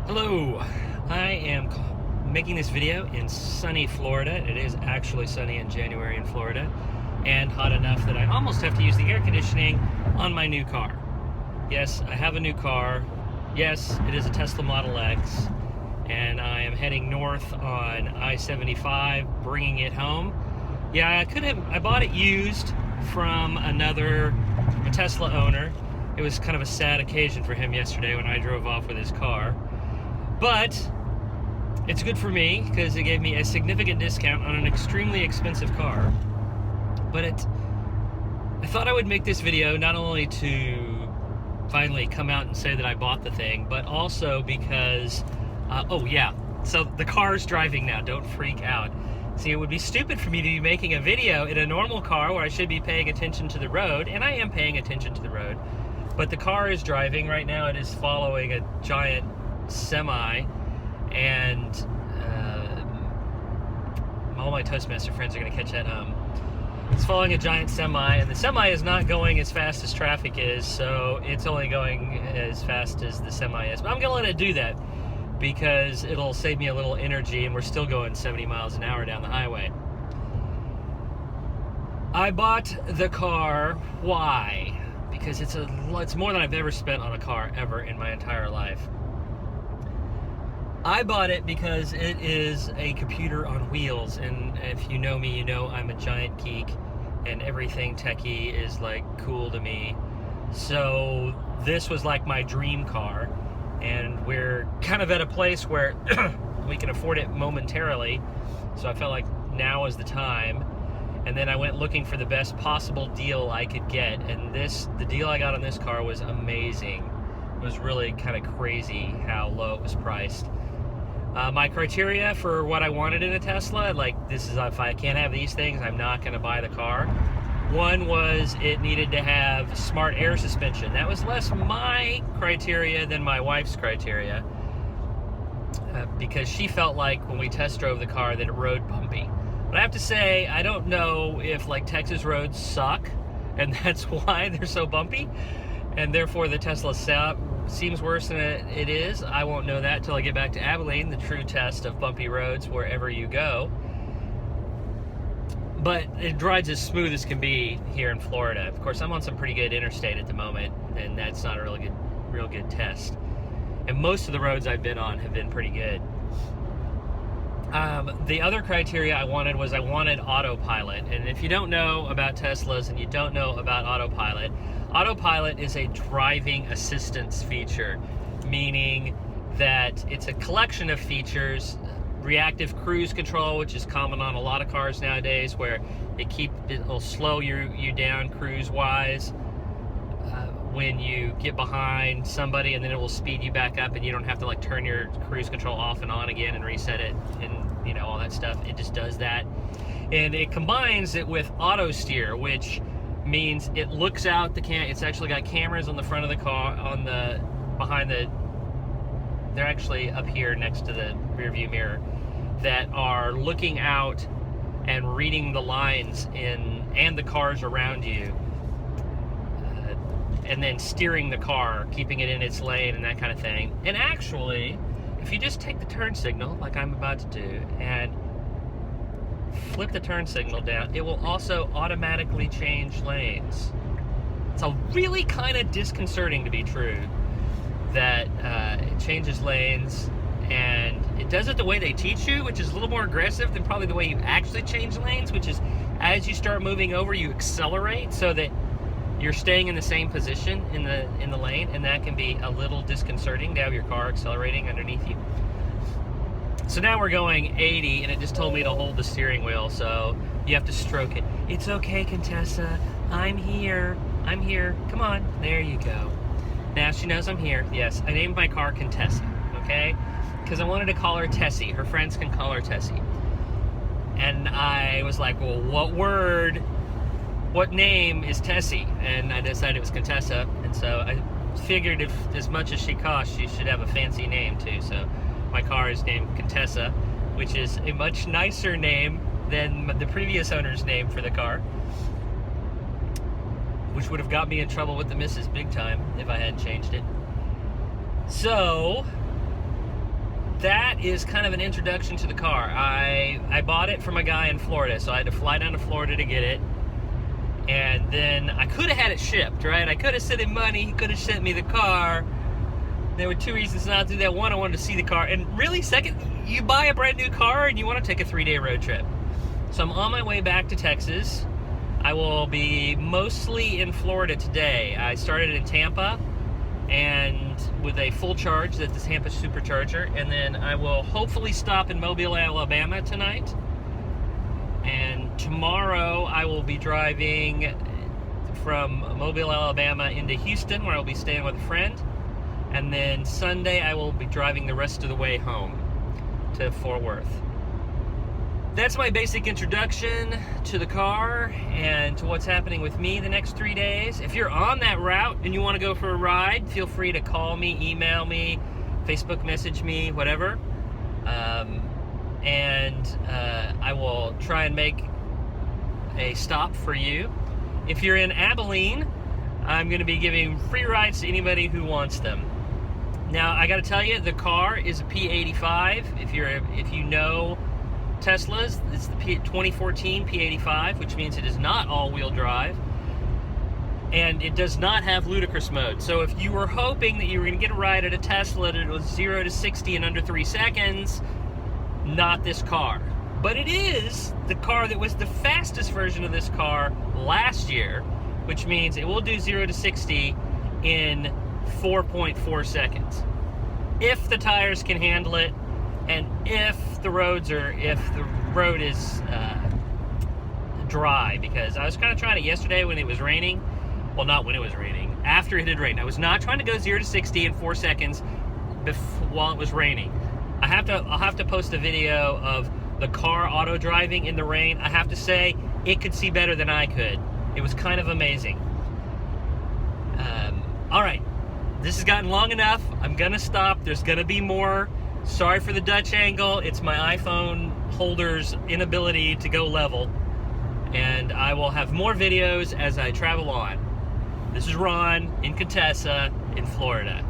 Hello, I am making this video in sunny Florida. It is actually sunny in January in Florida and hot enough that I almost have to use the air conditioning on my new car. Yes, I have a new car. Yes, it is a Tesla Model X, and I am heading north on I-75, bringing it home. Yeah, I bought it used from a Tesla owner. It was kind of a sad occasion for him yesterday when I drove off with his car. But it's good for me because it gave me a significant discount on an extremely expensive car. But I thought I would make this video not only to finally come out and say that I bought the thing, but also because, oh yeah, so the car's driving now, don't freak out. See, it would be stupid for me to be making a video in a normal car where I should be paying attention to the road, and I am paying attention to the road, but the car is driving right now. It is following a giant semi, and all my Toastmaster friends are going to catch that. It's following a giant semi, and the semi is not going as fast as traffic is, so it's only going as fast as the semi is. But I'm going to let it do that because it'll save me a little energy, and we're still going 70 miles an hour down the highway. I bought the car. Why? Because it's more than I've ever spent on a car ever in my entire life. I bought it because it is a computer on wheels, and if you know me, you know I'm a giant geek, and everything techie is like cool to me. So this was like my dream car, and we're kind of at a place where we can afford it momentarily, so I felt like now is the time. And then I went looking for the best possible deal I could get, and the deal I got on this car was amazing. It was really kind of crazy how low it was priced. My criteria for what I wanted in a Tesla, like this is if I can't have these things, I'm not going to buy the car. One was it needed to have smart air suspension. That was less my criteria than my wife's criteria, because she felt like when we test drove the car that it rode bumpy. But I have to say, I don't know if like Texas roads suck and that's why they're so bumpy, and therefore the Tesla seems worse than it is. I won't know that till I get back to Abilene, the true test of bumpy roads wherever you go. But it rides as smooth as can be here in Florida. Of course, I'm on some pretty good interstate at the moment, and that's not a real good test. And most of the roads I've been on have been pretty good. The other criteria I wanted autopilot. And if you don't know about Teslas and you don't know about autopilot, autopilot is a driving assistance feature, meaning that it's a collection of features. Reactive cruise control, which is common on a lot of cars nowadays, where it'll slow you down cruise-wise when you get behind somebody, and then it will speed you back up, and you don't have to like turn your cruise control off and on again and reset it, and you know, all that stuff. It just does that, and it combines it with auto steer, which means it looks out it's actually got cameras on the front of the car, they're actually up here next to the rear view mirror, that are looking out and reading the lines and the cars around you, and then steering the car, keeping it in its lane and that kind of thing. And actually, if you just take the turn signal, like I'm about to do, and flip the turn signal down, it will also automatically change lanes. It's a really kind of disconcerting to be true that it changes lanes, and it does it the way they teach you, which is a little more aggressive than probably the way you actually change lanes, which is as you start moving over, you accelerate so that you're staying in the same position in the lane, and that can be a little disconcerting to have your car accelerating underneath you. So now we're going 80, and it just told me to hold the steering wheel, so you have to stroke it. It's okay, Contessa. I'm here. Come on. There you go. Now she knows I'm here. Yes, I named my car Contessa, okay? Because I wanted to call her Tessie. Her friends can call her Tessie. And I was like, well, what name is Tessie? And I decided it was Contessa, and so I figured if as much as she costs, she should have a fancy name too. So my car is named Contessa, which is a much nicer name than the previous owner's name for the car, which would have got me in trouble with the missus big time if I hadn't changed it. So that is kind of an introduction to the car. I bought it from a guy in Florida, so I had to fly down to Florida to get it. And then I could have had it shipped, right? I could have sent him money, he could have sent me the car. There were two reasons not to do that. One, I wanted to see the car. And really, second, you buy a brand new car and you want to take a 3-day road trip. So I'm on my way back to Texas. I will be mostly in Florida today. I started in Tampa and with a full charge, that's the Tampa Supercharger. And then I will hopefully stop in Mobile, Alabama tonight. And tomorrow I will be driving from Mobile, Alabama into Houston, where I'll be staying with a friend. And then Sunday I will be driving the rest of the way home to Fort Worth. That's my basic introduction to the car and to what's happening with me the next 3 days. If you're on that route and you want to go for a ride, feel free to call me, email me, Facebook message me, whatever. I will try and make a stop for you. If you're in Abilene, I'm going to be giving free rides to anybody who wants them. Now, I got to tell you, the car is a P85. If you know Teslas, it's the 2014 P85, which means it is not all-wheel drive, and it does not have ludicrous mode. So if you were hoping that you were going to get a ride at a Tesla that was 0 to 60 in under 3 seconds, not this car. But it is the car that was the fastest version of this car last year, which means it will do 0 to 60 in 4.4 seconds. If the tires can handle it, and if the road is dry, because I was kind of trying it yesterday when it was raining. Well, not when it was raining, after it had rained. I was not trying to go 0 to 60 in 4 seconds while it was raining. I'll have to post a video of the car auto driving in the rain. I have to say, it could see better than I could. It was kind of amazing. All right, this has gotten long enough. I'm gonna stop. There's gonna be more. Sorry for the Dutch angle. It's my iPhone holder's inability to go level. And I will have more videos as I travel on. This is Ron in Telsa in Florida.